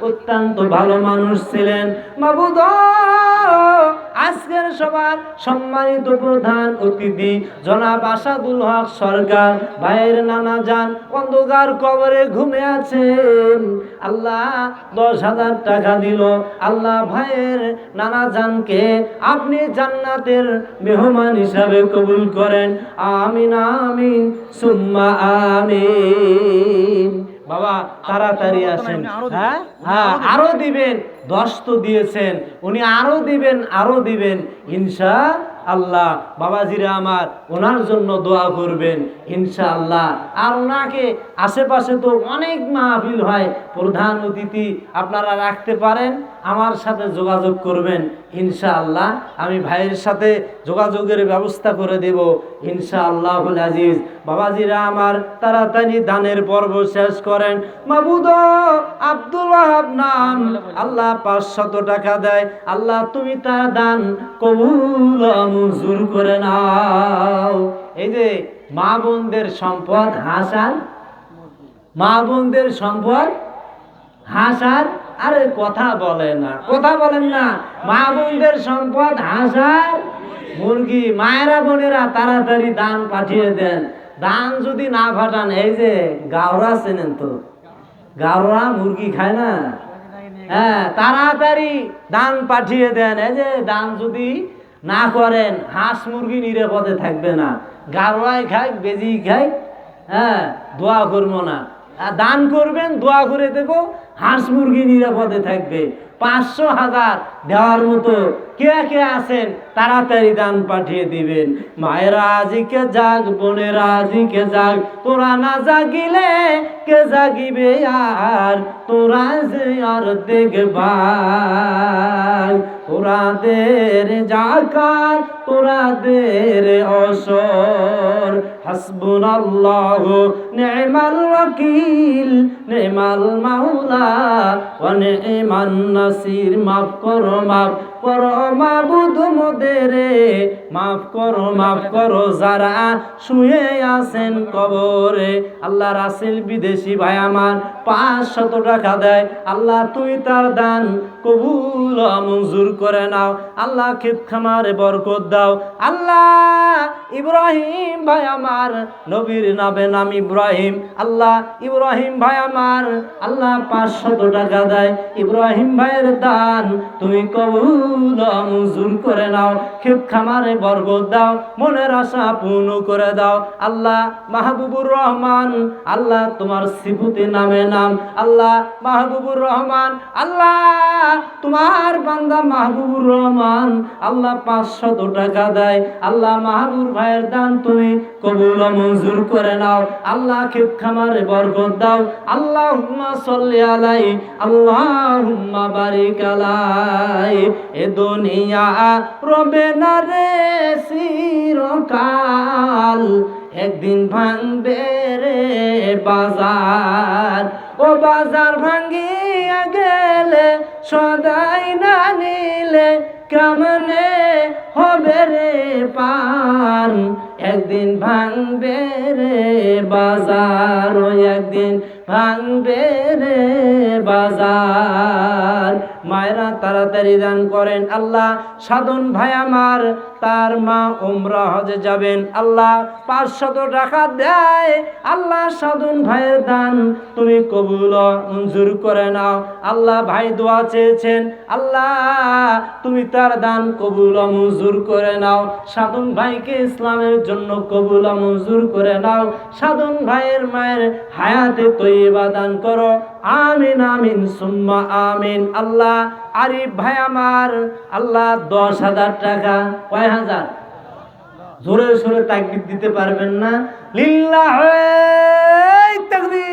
অত্যন্ত ভালো মানুষ ছিলেন। মাবুদ আজকের সবার সম্মানিত প্রধান অতিথি জনাব আসাদুল হক সরকার ভাইয়ের নানা যান অন্ধকার কবরে ঘুমিয়ে আছেন। আল্লাহ 10,000 টাকা দিল। আল্লাহ ভাইয়ের নানা জানকে আপনি জান্নাতের মেহমান হিসাবে কবুল করেন, আমিন আমিন সুম্মা আমিন। বাবা তাড়াতাড়ি আসেন। হ্যাঁ হ্যাঁ, আরো দিবেন। 10 তো দিয়েছেন, উনি আরো দিবেন, আরো দিবেন ইনশাআল্লাহ। বাবাজিরা আমার ওনার জন্য দোয়া করবেন ইনশাআল্লাহ। আর ওনাকে আশেপাশে তো অনেক মাহফিল হয়, প্রধান অতিথি আপনারা রাখতে পারেন, আমার সাথে যোগাযোগ করবেন ইনশাআল্লাহ। আমি ভাইয়ের সাথে যোগাযোগের ব্যবস্থা করে দেব ইনশাআল্লাহুল আজিজ। বাবাজিরা আমার তাড়াতাড়ি দানের পর্ব শেষ করেন। মাবুদ আব্দুল ওয়াহাব নাম, আল্লাহ 500 টাকা দেয়। আল্লাহ তুমি তার দান কবুল মঞ্জুর করে নাও। এই যে মা বোনদের সম্পদ হাসান, মা বোনদের সম্পদ হাসান, আরে কথা বলে না, কথা বলেন না। মা বোনদের সম্পদ হাসান মুরগি। মায়েরা বোনেরা তাড়াতাড়ি দান পাঠিয়ে দেন। দান যদি না পাঠান, এই যে গাওরা চেনেন তো, গাওরা মুরগি খায় না, হ্যাঁ তাড়াতাড়ি দান পাঠিয়ে দেন। এই যে দান যদি না করেন, হাঁস মুরগি নিরাপদে থাকবে না। গাওরাই খায়, বেজি খায়, হ্যাঁ দোয়া করবো না। দান করবেন, দোয়া করে দেবো, হাঁস মুরগি নিরাপদে থাকবে। 500, 1000 দেওয়ার মতো কে কে আছেন তাড়াতাড়ি দান পাঠিয়ে দিবেন। মায়েরা আজিকে জাগ, বোনেরা আজিকে জাগ, তোরা না জাগিলে কে জাগিবে আর, তোরা যে আর দেখবার। তোরাদের জাকাত, তোরাদের অসর, হাসবুনাল্লাহু নি'মাল ওয়াকিল, নি'মাল মাওলা ওয়া নি'মান নাসির। মাফ করো, মাফ করো মাবুদ মোদেরে, মাফ করো, মাফ করো যারা শুয়ে আছেন কবরে। আল্লাহ রাসেল বিদেশি ভাই আমার 500 টাকা দেয়। আল্লাহ তুই তার দান কবুল মঞ্জুর করে নাও। আল্লাহ ক্ষেত খামারে বরকত দাও। আল্লাহ ইব্রাহিম ভাই আমার, নবীর নাম ইব্রাহিম। আল্লাহ ইব্রাহিম ভাই আমার, আল্লাহ 500 টাকা দেয়। ইব্রাহিম ভাইয়ের দান তুমি কবুল মঞ্জুর করে নাও। ক্ষেত খামারে বরকত দাও, মনের আশা পূর্ণ করে দাও। আল্লাহ মাহবুবুর রহমান, আল্লাহ তোমার সিফতে নামে নাম, আল্লাহ মাহবুবুর রহমান, আল্লাহ তোমার বান্দা মাহবুবুর রহমান, আল্লাহ 500 টাকা দেয়। আল্লাহ মাহবুব ভাইয়ের দান তুমি কবুল মঞ্জুর করে নাও। আল্লাহ ক্ষেত খামারে বরকত দাও। আল্লাহুম্মা সাল্লি আলাই, আল্লাহুম্মা বারিক আলাই। এ দুনিয়া রবে না রে চিরকাল, একদিন ভাঙবে রে বাজার। ও বাজার ভাঙ্গিয়া গেলে সদাই না নিলে কেমনে হবে রে পান। একদিন ভাঙবে রে বাজার, ও একদিন ভাঙবে রে বাজার। মায়েরা তাড়াতাড়ি দান করেন। আল্লাহ সাধন ভাই আমার, তার মা উমরা হজে যাবেন। আল্লাহ 500 টাকা দেয়। আল্লাহ সাধন ভাইয়ের দান তুমি কবুল মঞ্জুর করে নাও। আল্লাহ ভাই দোয়া চেয়েছেন, আল্লাহ তুমি তার দান কবুল মঞ্জুর করে নাও। সাধন ভাইকে ইসলামের জন্য কবুল মঞ্জুর করে নাও। সাধন ভাইয়ের মায়ের হায়াতে তৈয়বা দান করো। আমিন আমিন সুম্মা আমিন। আল্লাহ আরিফ ভাই আমার আল্লাহ 10,000 টাকা। কয় হাজার? জোরে সোরে তাকবীর দিতে পারবেন না? লিল্লাহি তাকবীর।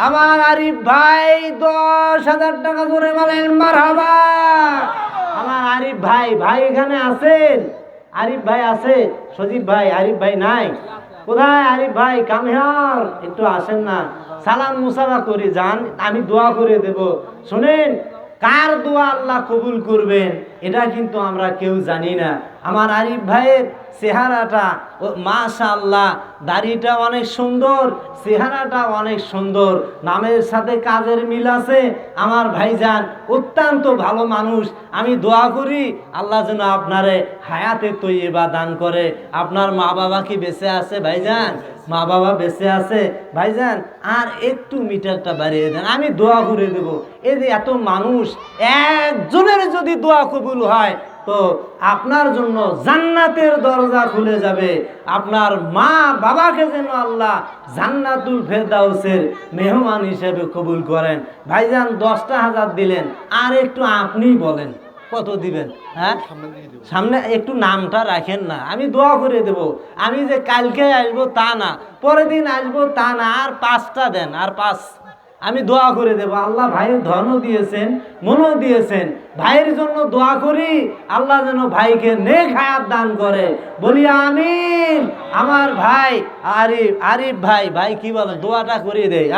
আমার আরিফ ভাই 10,000 টাকা জোরে বলেন মারহাবা। আমার আরিফ ভাই, ভাই এখানে আছেন? আরিফ ভাই আছে? সজীব ভাই, আরিফ ভাই নাই? কোথায় আরিফ ভাই? কাম হিয়ার, একটু আসেন না, সালাম মুসাফা করে যান, আমি দোয়া করে দেব। শুনেন, কার দোয়া আল্লাহ কবুল করবেন এটা কিন্তু আমরা কেউ জানি না। আমার আরিফ ভাইয়ের চেহারাটা মাশাআল্লাহ, দাড়িটা অনেক সুন্দর, চেহারাটা অনেক সুন্দর, নামের সাথে কাজের মিল আছে। আমার ভাইজান অত্যন্ত ভালো মানুষ। আমি দোয়া করি আল্লাহ যেন আপনারে হায়াতে তৈয়বা দান করে। আপনার মা বাবা কি বেঁচে আছে ভাইজান? মা বাবা বেঁচে আছে ভাইজান? আর একটু মিটারটা বাড়িয়ে দেন, আমি দোয়া করে দেব। এই যে এত মানুষ, একজনের যদি দোয়া কবুল হয় তো আপনার জন্য জান্নাতের দরজা খুলে যাবে। আপনার মা বাবাকে যেন আল্লাহ জান্নাতুল ফেরদাউসের মেহমান হিসেবে কবুল করেন। ভাইজান 10,000 দিলেন, আর একটু আপনিই বলেন কত দিবেন? হ্যাঁ, সামনে একটু নামটা রাখেন না, আমি দোয়া করে দেব। আমি যে কালকে আসবো তা না, পরের দিন আসবো তা না, আর 5টা দেন, আর 5, আমি দোয়া করে দেব। আল্লাহ ভাইয়ের ধনও দিয়েছেন, মনও দিয়েছেন, ভাইয়ের জন্য দোয়া করি আল্লাহ যেন ভাইকে নেক হায়াত দান করে। বলি আমিন। আমার ভাই আরিফ ভাই, ভাই কি বলেন, দোয়াটা করে দেয়।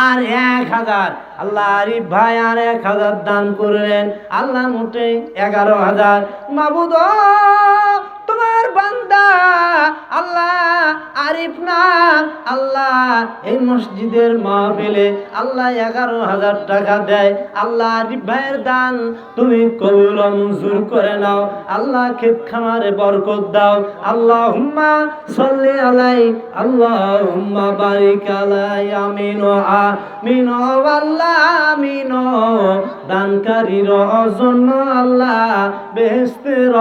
আর 1,000 আল্লাহ আরিফ ভাই আর 1,000 দান করলেন। আল্লাহ মোটে 11,000। মাবুদ তোমার বান্দা আল্লাহ আরিফ না আল্লাহ এই মসজিদের মাহফিলে আল্লাহ 11,000 টাকা দেয়। আল্লাহ আরিফ ভাইয়ের দান তুমি কবুল মঞ্জুর করে নাও। আল্লাহ ক্ষেত খামারে বরকত দাও। আল্লাহুম্মা সাল্লি আলাই, আল্লাহুম্মা বারিক আলাই। আমিন ও আমিন ও আল্লাহ আমিন। দানকারীর জন্য আল্লাহ বেহেশতের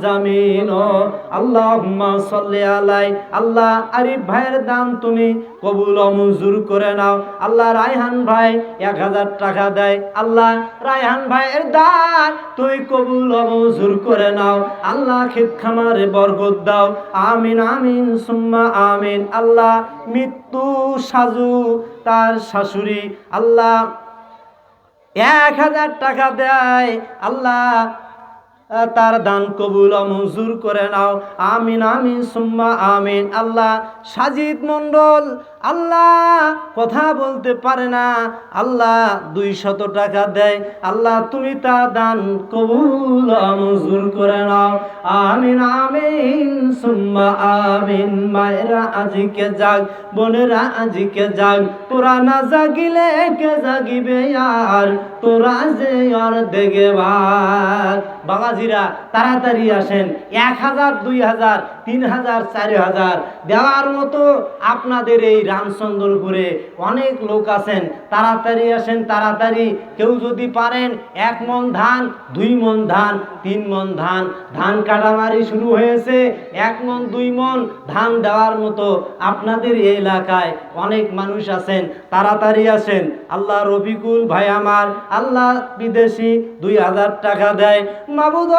জামিন। আল্লাহুম্মা সাল্লি আলাই। আল্লাহ আরিফ ভাইয়ের দান তুমি কবুল মঞ্জুর করে নাও। আল্লাহ রায়হান ভাই 1,000 টাকা দেয়। আল্লাহ রায়হান ভাইয়ের দান তুমি কবুল মঞ্জুর করে নাও। আল্লাহ ক্ষেত খামারে বরকত দাও। আমিন আমিন সুম্মা আমিন। আল্লাহ মৃত্যু সাজু তার শাশুড়ি আল্লাহ 1,000 টাকা দেয়। আল্লাহ তার দান কবুল মঞ্জুর করে নাও। আমিন আমিন সুম্মা আমিন। আল্লাহ সাজিদ মণ্ডল আল্লাহ কথা বলতে পারে না, আল্লাহ 200 টাকা দেয়। আল্লাহ তুমি তার দান কবুল মঞ্জুর করে নাও। আমিন আমিন সুম্মা আমিন। মায়েরা আজিকে জাগ, বোনেরা আজিকে জাগ, তোরা না জাগিলে কে জাগিবে আর, তোরা যে আর দেখে ভাগ। বাবাজিরা তাড়াতাড়ি আসেন, 1,000, 2,000, 3,000, 4,000 দেওয়ার মতো আপনাদের এই রামচন্দ্রপুরে অনেক লোক আছেন। তাড়াতাড়ি আসেন, তাড়াতাড়ি। কেউ যদি পারেন 1 মণ ধান, 2 মণ ধান, 3 মণ ধান, ধান কাটামারি শুরু হয়েছে, 1 মণ 2 মণ ধান দেওয়ার মতো আপনাদের এই এলাকায় অনেক মানুষ আছেন। তাড়াতাড়ি আসেন। আল্লাহ রফিকুল ভাই আমার আল্লাহ বিদেশি 2,000 টাকা দেয়। মাবুদ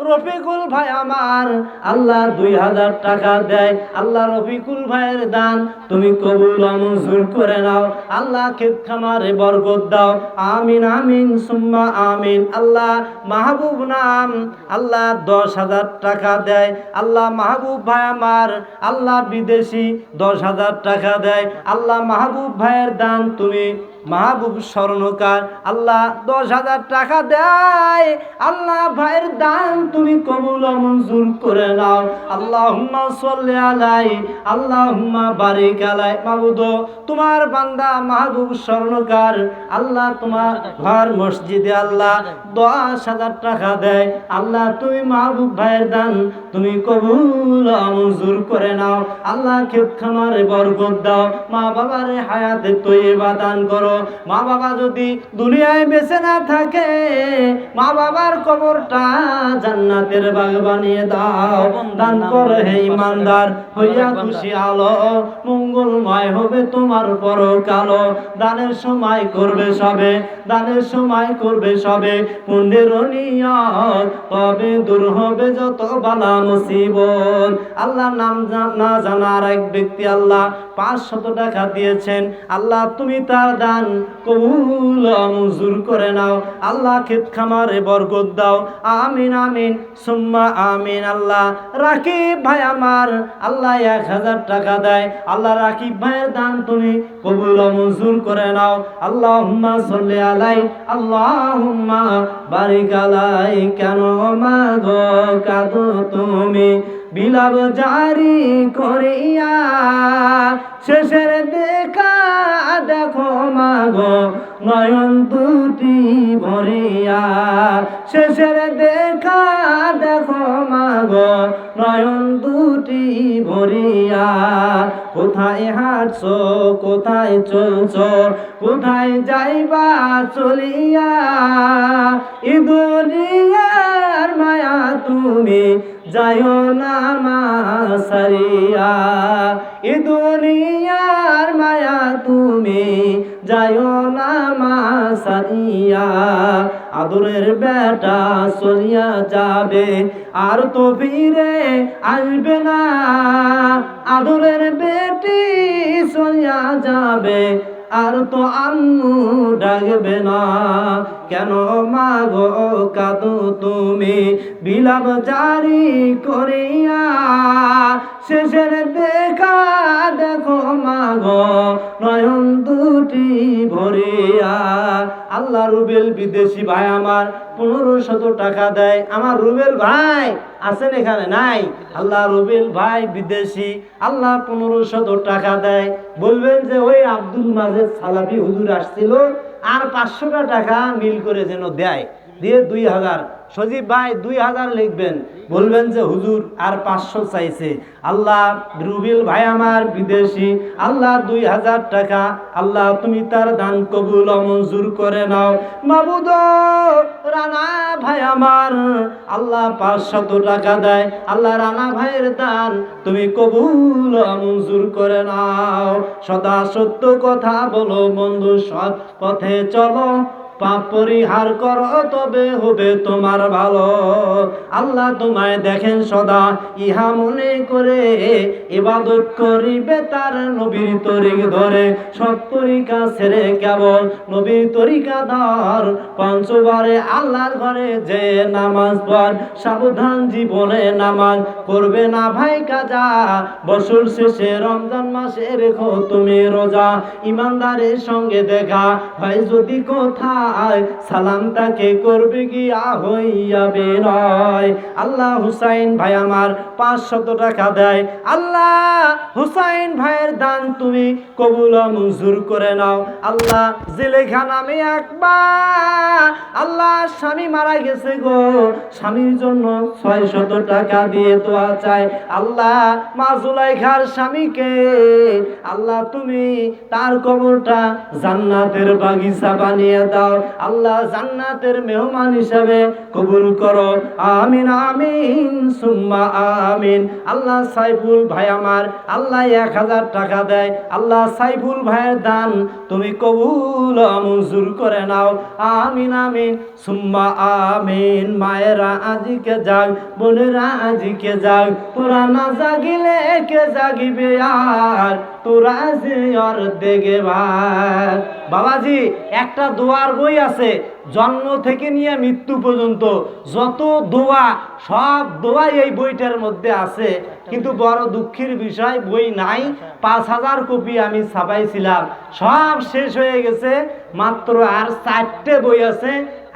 রফিকুল ভাই আমার আল্লাহ 2,000 টাকা দেয়। আল্লাহ রফিকুল ভাইয়ের দান তুমি কবুল মঞ্জুর করে নাও। আল্লাহ ক্ষেত খামারে বরকত দাও। আমিন আমিন সুম্মা আমিন। আল্লাহ মাহবুব নাম আল্লাহ 10,000 টাকা দেয়। আল্লাহ মাহবুব ভাই আমার আল্লাহ বিদেশি 10,000 টাকা দেয়। আল্লাহ মাহবুব ভাইয়ের দান তুমি মাহবুব স্বর্ণকার আল্লাহ 10,000 টাকা দেয়। আল্লাহ ভাইয়ের দান তুমি কবুল মঞ্জুর করে নাও। আল্লাহুম্মা সাল্লি আলাই, আল্লাহুম্মা বারিক আলাই। মাবুদ তোমার বান্দা মাহবুব স্বর্ণকার আল্লাহ তোমার ঘর মসজিদে আল্লাহ 10,000 টাকা দেয়। আল্লাহ তুমি মাহবুব ভাইয়ের দান তুমি কবুল মঞ্জুর করে নাও। আল্লাহ ক্ষেত খামারে বরকত দাও। মা বাবারে হায়াতে তৈয়বা দান করো। মা বাবা যদি দুনিয়ায় বেঁচে না থাকে, মা বাবার কবরটা জান্নাতের বাগ বানিয়ে দাও। দান করে হে ইমানদার হইয়া খুশি আলো মঙ্গল মঙ্গলময় হবে তোমার পরকাল। দানের সময় করবে সবে, দানের সময় করবে সবে পুণ্যের নিয়ত, তবে দূর হবে যত বালা মুসিবত। আল্লাহর নাম না জানার এক ব্যক্তি আল্লাহ 500 টাকা দিয়েছেন। আল্লাহ তুমি তার দান কবুল মঞ্জুর করে নাও। আল্লাহ ক্ষেত খামারে বরকত দাও। আমিন আমিন সুম্মা আমিন। আল্লাহ রাকিব ভাই আমার আল্লাহ 1000 টাকা দেয়। আল্লাহ রাকিব ভাইয়ের দান তুমি কবুল মঞ্জুর করে নাও। আল্লাহুম্মা সাল্লি আলাই, আল্লাহুম্মা বারিক আলাই। কেন মাগো কাঁদো তুমি বিলাপ জারি করিয়া, শেষের দেখা দেখো মাগো নয়ন দুটি ভরিয়া, শেষের দেখা দেখো মাগো নয়ন দুটি ভরিয়া। কোথায় হাঁটছো, কোথায় চলছো, কোথায় যাইবা চলিয়া, এ দুনিয়ার মায়া তুমি যাইও না মা সারিয়া, এ দুনিয়ার মায়া তুমি যাইও না মা সারিয়া। আদরের বেটা চলিয়া যাবে আর তো ফিরে আসবে না, আদরের বেটি চলিয়া যাবে আর তো আম্মু ডাকবে না। কেন মাগো কাঁদো তুমি বিলাপ জারি করিয়া, শেষের দেখা দেখো মাগো নয়ন দুটি ভরিয়া। আল্লাহ রুবেল বিদেশি ভাই আমার 1500 টাকা দেয়। আমার রুবেল ভাই আছেন এখানে? নাই। আল্লাহ রুবেল ভাই বিদেশি, আল্লাহ 1500 টাকা দেয়। বলবেন যে ওই আব্দুল মাজেদ সালাফি হুজুর আসছিল, আর 500 টাকা মিল করে যেন দেয়, দিয়ে 2000। সজীব ভাই 2000 লিখবেন, বলবেন যে হুজুর আর 500 চাইছে। আল্লাহ রুবেল ভাই আমার বিদেশি, আল্লাহ 2000 টাকা, আল্লাহ তুমি তার দান কবুল মঞ্জুর করে নাও। মাবুদ রানা ভাই আমার আল্লাহ 500 টাকা দেয়। আল্লাহ রানা ভাইয়ের দান তুমি কবুল মঞ্জুর করে নাও। সদা সত্য কথা বলো বন্ধু, সৎ পথে চলো, পাপ পরিহার করো তবে হবে তোমার ভালো। আল্লাহ তোমায় দেখেন সদা, ইহা মনে করে ইবাদত করিবে তার নবীর তরিক ধরে। সব তরিকা ছেড়ে কেবল নবীর তরিকা ধর, পঞ্চবারে আল্লাহর ঘরে যে নামাজ পড়, সাবধান জীবনে নামাজ করবে না ভাই কাজা। বছর শেষে রমজান মাসে রেখো তুমি রোজা, ইমানদারের সঙ্গে দেখা হয় যদি কোথায়, সালাম তাকে করবে গিয়া হইয়া বেনয়। আল্লাহ হুসাইন ভাই আমার 500 টাকা দেয়। আল্লাহ হুসাইন ভাইয়ের দান তুমি কবুল মঞ্জুর করে নাও। আল্লাহ জেলেখা নামে একবার আল্লাহ স্বামী মারা গেছে গো, স্বামীর জন্য 600 টাকা দিয়ে দোয়া চায়। আল্লাহ মা জুলাইখার স্বামীকে আল্লাহ তুমি তার কবরটা জান্নাতের বাগিচা বানিয়ে দাও। আল্লাহ জান্নাতের মেহমান হিসাবে কবুল করো। আমিন আমিন সুম্মা আমিন। আল্লাহ সাইফুল ভাই আমার আল্লাহ 1000 টাকা দেয়। আল্লাহ সাইফুল ভাইয়ের দান তুমি কবুল মঞ্জুর করে নাও। আমিন আমিন সুম্মা আমিন। মায়েরা আজিকে যাক, বোনেরা আজিকে যাক, তোরা না জাগিলে কে জাগিবে আর, তোরা যে আর দেখে ভাই। বাবাজি একটা দোয়ার বই আছে, জন্ম থেকে নিয়ে মৃত্যু পর্যন্ত যত দোয়া, সব দোয়া এই বইটার মধ্যে আছে। কিন্তু বড় দুঃখের বিষয় বই নাই। 5000 কপি আমি ছাপাইছিলাম, সব শেষ হয়ে গেছে। মাত্র আর 4টে বই আছে।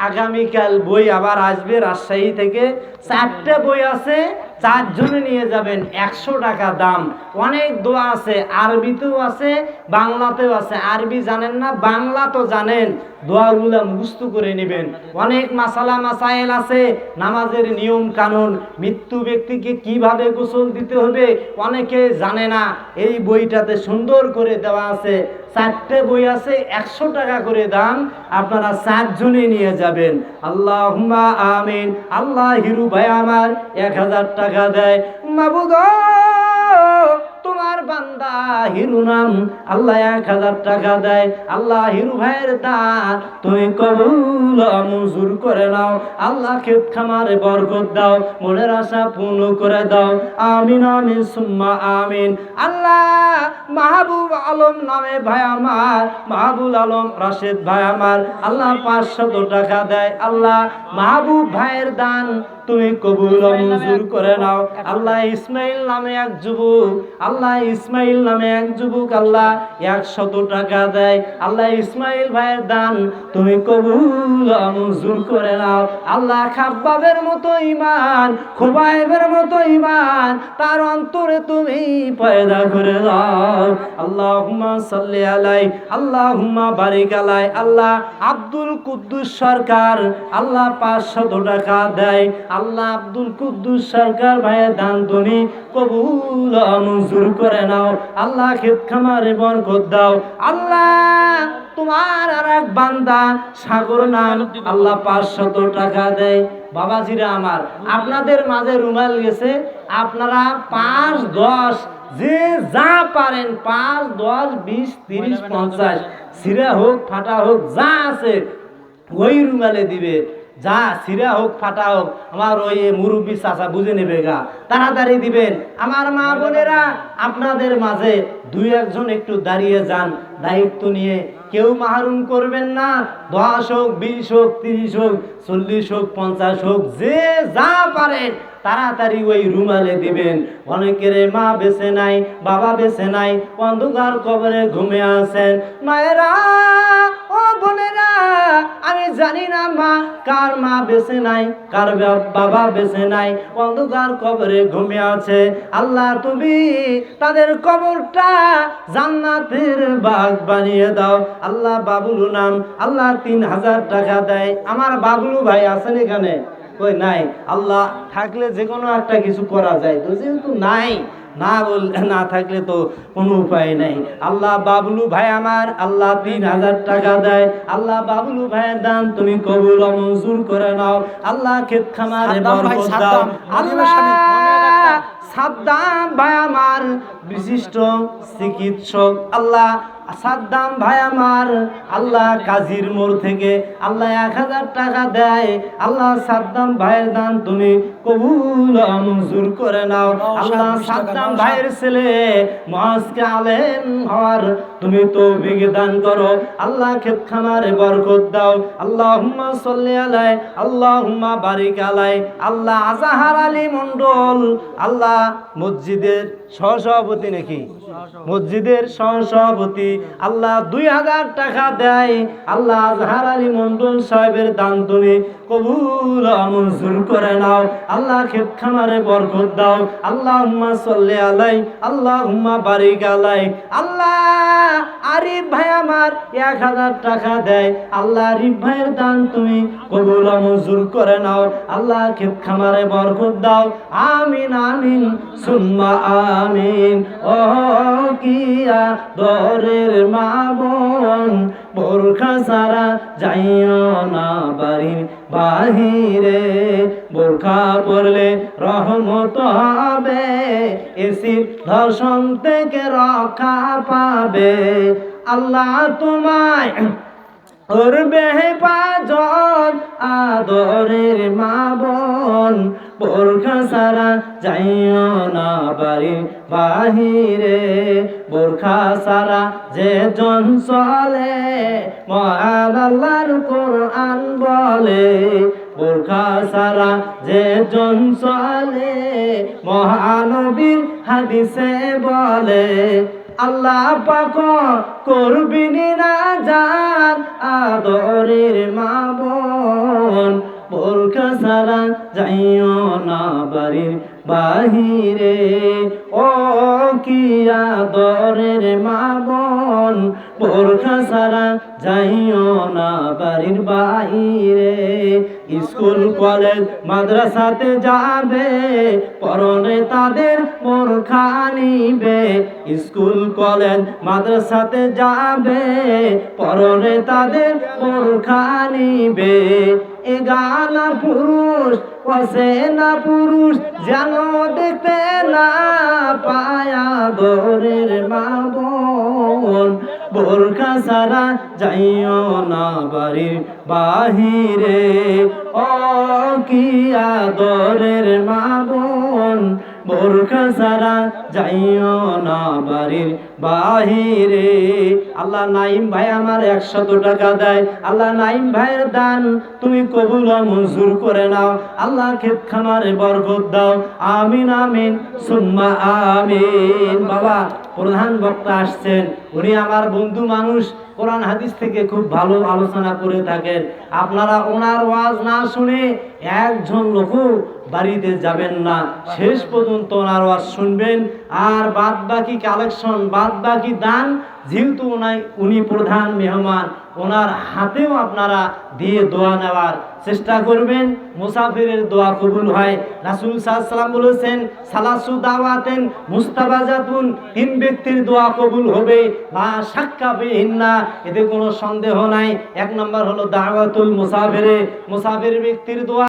আগামীকাল বই আবার আসবে রাজশাহী থেকে। 4টে বই আছে, 4 জনে নিয়ে যাবেন, 100 টাকা দাম। অনেক দোয়া আছে, আরবিতেও আছে, বাংলাতেও আছে। আরবি জানেন না, বাংলা তো জানেন, দোয়াগুলা মুখস্থ করে নেবেন। অনেক মাসালা মাসাইল আছে, নামাজের নিয়ম কানুন, মৃত্যু ব্যক্তিকে কিভাবে গোসল দিতে হবে অনেকে জানে না। এই বইটাতে সুন্দর করে দেওয়া আছে। 4টে বই আছে, 100 টাকা করে দাম। আপনারা 4 জনে নিয়ে যাবেন। আল্লাহুম্মা আমিন। আল্লাহ হিরু ভাই আমার 1000 টাকা দেয়। মাবুদ তোমার বান্দা আল্লাহ হিরু নাম, আল্লাহ 1000 টাকা দেয়, আল্লাহ হিরু ভাইয়ের দান তুমি কবুল মঞ্জুর করে নাও। আল্লাহ ক্ষেত খামারে বরকত দাও, মনের আশা পূর্ণ করে দাও। আমিন আমিন সুম্মা আমিন। আল্লাহ মাহবুব আলম নামে ভাই আমার, মাহবুব আলম রাশেদ ভাই আমার, আল্লাহ 500 টাকা দেয়। আল্লাহ মাহবুব ভাইয়ের দান তুমি কবুল মঞ্জুর করে নাও। আল্লাহ ইসমাইল নামে এক যুবক, আল্লাহ ইসমাইল নামে এক যুবক, আল্লাহ 100 টাকা দেয়। আল্লাহ ইসমাইল ভাইয়ের দান তুমি কবুল মঞ্জুর করে নাও। আল্লাহ খাব্বাবের মতো ঈমান, খুবাইবের মতো ঈমান তার অন্তরে তুমি পয়দা করে দাও। আল্লাহুম্মা সাল্লি আলাই, আল্লাহুম্মা বারিক আলাই। আল্লাহ আব্দুল কুদ্দুস সরকার, আল্লাহ 500 টাকা দেয়। আল্লাহ আব্দুল কুদ্দুস সরকার ভাইয়ের দান তুমি কবুল মঞ্জুর করে নাও। আল্লাহ ক্ষেত খামারে বরকত দাও। আল্লাহ তোমার আর এক বান্দা সাগর নাম, আল্লাহ 500 টাকা দেয়। বাবাজিরা আমার, আপনাদের মাঝে রুমাল গেছে, আপনারা 5, 10 যে যা পারেন 5, 10, 20, 30, 50 ছিঁড়া হোক ফাটা হোক যা আছে ওই রুমালে দিবে। যা ছিঁড়া হোক ফাটা হোক আমার ওই মুরব্বী চাচা বুঝে নেবে গা, তাড়াতাড়ি দিবেন। আমার মা বোনেরা আপনাদের মাঝে 2-1 জন একটু দাঁড়িয়ে যান, দায়িত্ব নিয়ে কেউ মাহরুম করবেন না। 10 হোক, 20 হোক, 30 হোক, 40 হোক, 50 হোক, যে যা পারেন তাড়াতাড়ি ওই রুমালে দিবেন। অনেকের মা বেঁচে নাই, বাবা বেঁচে নাই, অন্ধকার কবরে ঘুমিয়ে আছেন। মায়েরা ও বোনেরা, আমি জানি না মা কার মা বেঁচে নাই, কার বাবা বেঁচে নাই, অন্ধকার কবরে ঘুমিয়ে আছে। আল্লাহ তুমি তাদের কবরটা জান্নাতের বাগ বানিয়ে দাও। আল্লাহ বাবুলু নাম, আল্লাহ 3000 টাকা দেয়। আমার বাবুলু ভাই আছেন এখানে? কই নাই। আল্লাহ থাকলে যে কোনো একটা কিছু করা যায়, তো যেহেতু নাই, না বললে না থাকলে তো কোনো উপায় নাই। আল্লাহ বাবলু ভাই আমার, আল্লাহ 3000 টাকা দেয়। আল্লাহ বাবলু ভাইয়ের দান তুমি কবুল মঞ্জুর করে নাও। আল্লাহ ক্ষেত খামারে বরকত দাও। আল্লাহ সাদ্দাম ভাই আমার বিশিষ্ট চিকিৎসক, আল্লাহ সাদ্দাম ভাই আমার, আল্লাহ কাজীর মোড় থেকে আল্লাহ 1000 টাকা দেয়। আল্লাহ সাদ্দাম ভাইয়ের দান তুমি কবুল মঞ্জুর করে নাও। আল্লাহ সাদ্দাম ভাইয়ের ছেলে মুআজকে আলেম হওয়ার তুমি তৌফিক দান করো। আল্লাহ ক্ষেত খামারে বরকত দাও। আল্লাহুম্মা সাল্লি আলাই, আল্লাহুম্মা বারিক আলাই। আল্লাহ আজাহার আলী মন্ডল, আল্লাহ মসজিদের সহসভাপতি নাকি, মসজিদের সহসভাপতি, আল্লাহ 2000 টাকা দেয়। আল্লাহ আজহার আলী মন্ডল সাহেবের দান তুমি কবুল মঞ্জুর করে নাও। আল্লাহ ক্ষেত খামারে বরকত দাও। আল্লাহুম্মা সাল্লি আলাই, আল্লাহুম্মা বারিক আলাই। আল্লাহ আরিফ ভাই আমার 1000 টাকা দেয়। আল্লাহ আরিফ ভাইয়ের দান তুমি কবুল মঞ্জুর করে নাও। আল্লাহ ক্ষেত খামারে বরকত দাও। আমিন আমিন সুম্মা আমিন। ও কিয়া দরের মা বোন, বোরখা সারা যাইও না বাড়ির বাহিরে, বোরখা পরলে রহমত হবে, এসির ধর্ষণ থেকে রক্ষা পাবে। আল্লাহ তোমায় করবে হেফাজত, আদরের মা বোন, বোরখা সারা যাইও না বাড়ির বাহিরে, বোরখা সারা যে জন চলে মহান আল্লাহর কোরআন বলে, বোরখা সারা যে জন চলে মহানবীর হাদিসে বলে। আল্লাহ পাক করবিনি না জান, আদরের মা বোন, বোরখা সারা যাইও না বাড়ির বাহিরে। ও কি আদরের মা বোন, বোরখা সারা যাইও না বাড়ির বাইরে। স্কুল কলেজ মাদ্রাসাতে যাবে, পরনে তাদের বোরখা নিবে। স্কুল কলেজ মাদ্রাসাতে যাবে, পরনে তাদের বোরখা নিবে। এগালা পুরুষ কসে না পুরুষ, যেন দেখতে না পায়া দরের মা বোন। বোরখা ছাড়া যাইও না বাড়ির বাহিরে, ও কি আদরের মা বোন। বোরখা ছাড়া যাইও না বাড়ির বাহিরে। আল্লাহ নাইম ভাই আমার 100 টাকা দেয়, আল্লাহ নাইম ভাইয়ের দান তুমি কবুল ও মঞ্জুর করে নাও। আল্লাহ ক্ষেত খামারে বরকত দাও, আমিন আমিন সুম্মা আমিন। বাবা প্রধান বক্তা আসছেন, উনি আমার বন্ধু মানুষ, কোরআন হাদিস থেকে খুব ভালো আলোচনা করে থাকেন। আপনারা ওনার ওয়াজ না শুনে একজন লোকও বাড়িতে যাবেন না, শেষ পর্যন্ত ওনার ওয়াজ শুনবেন। আর বাদ বাকি কালেকশন, বাদ বাকি দান, যেহেতু উনি প্রধান মেহমান, ওনার হাতেও আপনারা দিয়ে দোয়া নেওয়ার চেষ্টা করবেন। মুসাফিরের দোয়া কবুল হয়। রাসূল সাল্লাল্লাহু আলাইহি ওয়াসাল্লাম বলেছেন, সালাসু দাওয়াতেন মুস্তাবাজাতুন, 3 ব্যক্তির দোয়া কবুল হবে, লা শাক্কা ফিহিন্না, এতে কোনো সন্দেহ নাই। 1 নম্বর হলো দাওয়াতুল মুসাফিরে, মুসাফির ব্যক্তির দোয়া।